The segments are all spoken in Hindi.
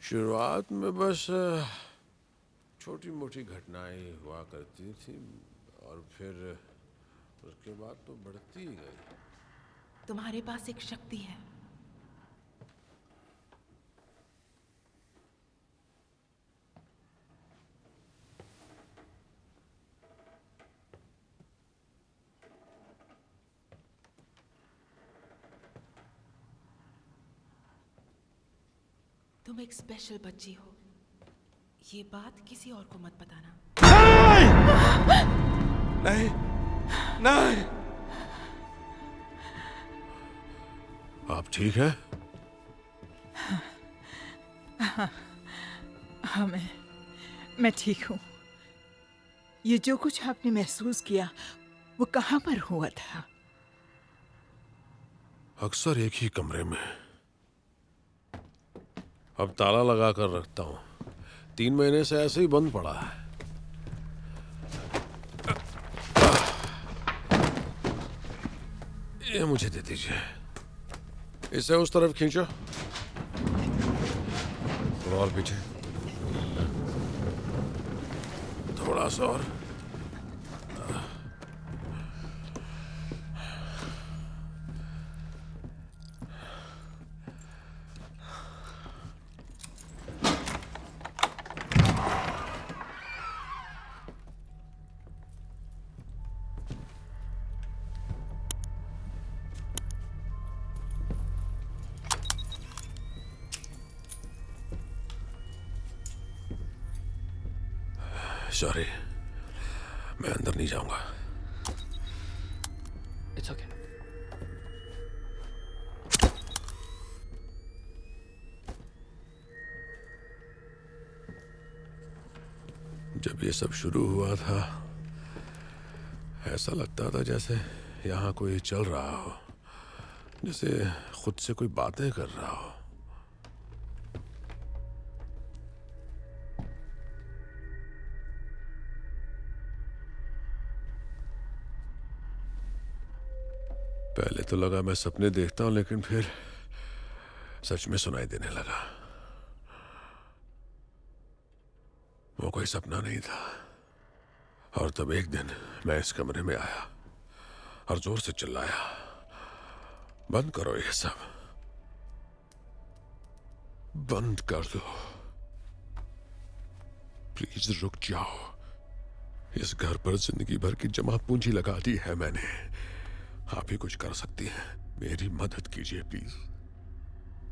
शुरुआत में बस छोटी मोटी घटनाएं हुआ करती थी और फिर उसके बाद तो बढ़ती ही गई। तुम्हारे पास एक शक्ति है। तुम एक स्पेशल बच्ची हो। ये बात किसी और को मत बताना। नहीं, नहीं। आप ठीक हैं? हाँ, मैं ठीक हूँ। ये जो कुछ आपने महसूस किया वो कहाँ पर हुआ था? अक्सर एक ही कमरे में। अब ताला लगा कर रखता हूँ। 3 महीने से ऐसे ही बंद पड़ा है। ये मुझे दे दीजिए। इसे उस तरफ खींचो। थोड़ा और पीछे। थोड़ा सा और। सॉरी, मैं अंदर नहीं जाऊंगा। It's okay. जब ये सब शुरू हुआ था ऐसा लगता था जैसे यहाँ कोई चल रहा हो, जैसे खुद से कोई बातें कर रहा हो। पहले तो लगा मैं सपने देखता हूं, लेकिन फिर सच में सुनाई देने लगा। वो कोई सपना नहीं था। और तब एक दिन मैं इस कमरे में आया और जोर से चिल्लाया, बंद करो ये सब, बंद कर दो, प्लीज रुक जाओ। इस घर पर जिंदगी भर की जमा पूंजी लगा दी है मैंने। आप ही कुछ कर सकती हैं, मेरी मदद कीजिए प्लीज।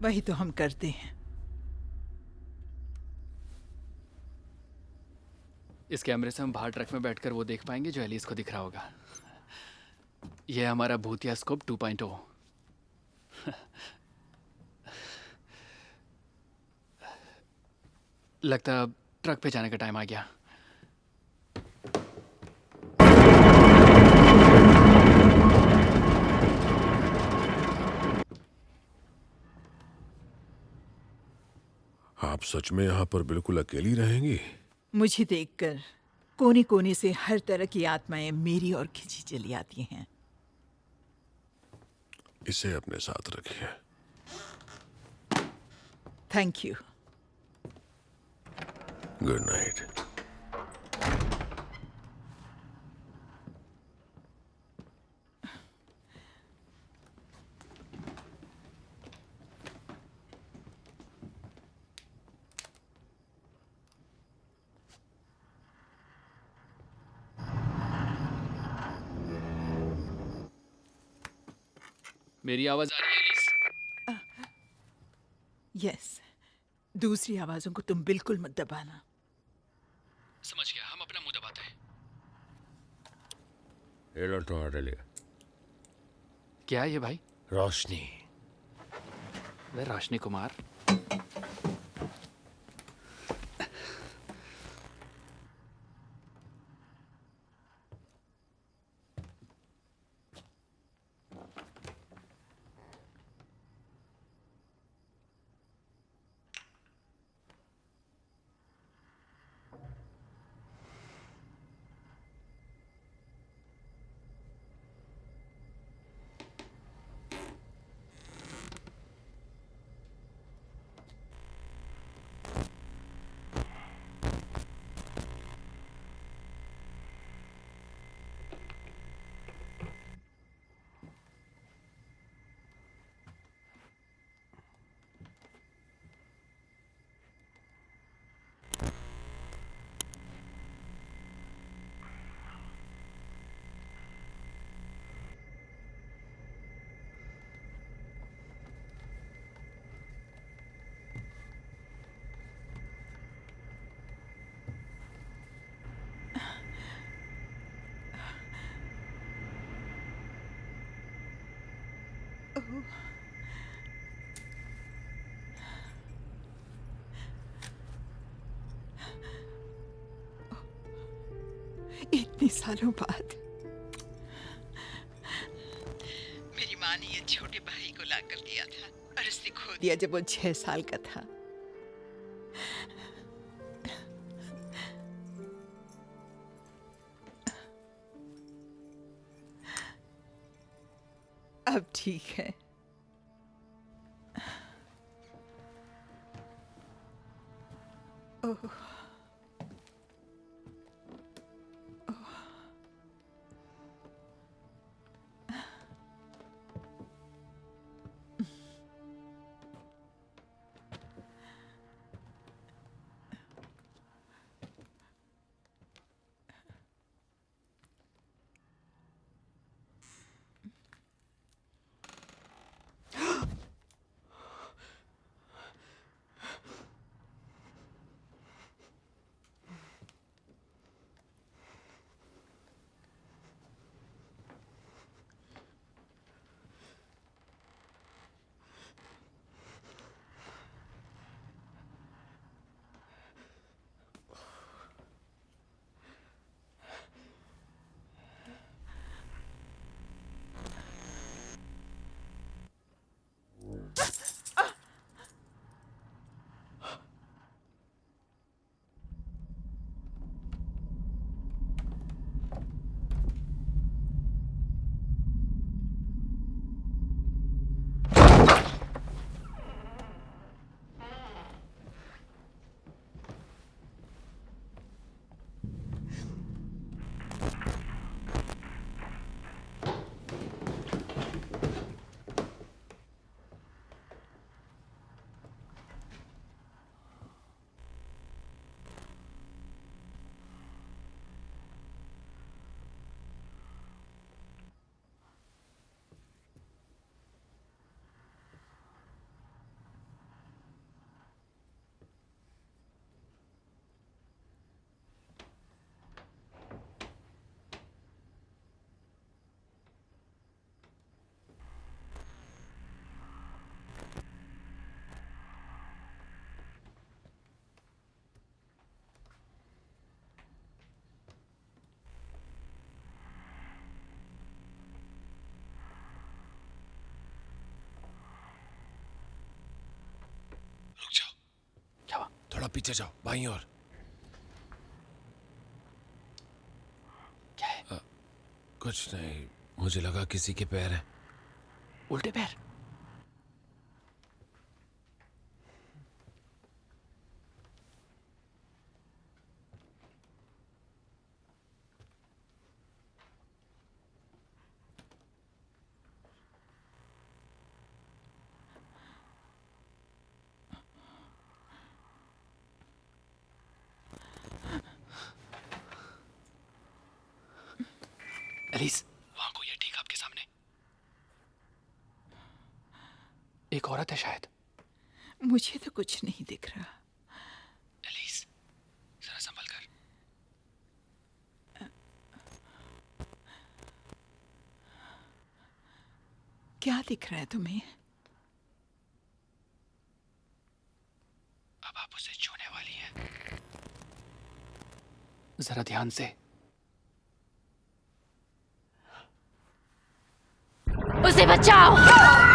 वही तो हम करते हैं। इस कैमरे से हम बाहर ट्रक में बैठकर वो देख पाएंगे जो एलिस को दिख रहा होगा। ये है हमारा भूतिया स्कोप 2.0। लगता है अब ट्रक पे जाने का टाइम आ गया। आप सच में यहाँ पर बिल्कुल अकेली रहेंगी? मुझे देखकर कोने कोने से हर तरह की आत्माएं मेरी ओर खिंची चली आती हैं। इसे अपने साथ रखिए। Thank you. Good night. मेरी आवाज आ रही है एलिस? यस, दूसरी आवाजों को तुम बिल्कुल मत दबाना। समझ गया, हम अपना मुंह दबाते हैं। ये लो तुम्हारे लिए क्या है ये भाई? रोशनी। वे रोशनी कुमार। इतने सालों बाद मेरी माँ ने ये छोटे भाई को ला कर दिया था और उसने खो दिया जब वो 6 साल का था। अब ठीक है। ओह, रुक जाओ। क्या हुआ? थोड़ा पीछे जाओ, बाईं ओर। क्या है? कुछ नहीं, मुझे लगा किसी के पैर है। उल्टे पैर? एलिस, वहां कोई है ठीक आपके सामने। एक औरत है शायद। मुझे तो कुछ नहीं दिख रहा। एलिस, जरा संभल कर। क्या दिख रहा है तुम्हें? अब आप उसे छूने वाली हैं। जरा ध्यान से। उसे बचाओ।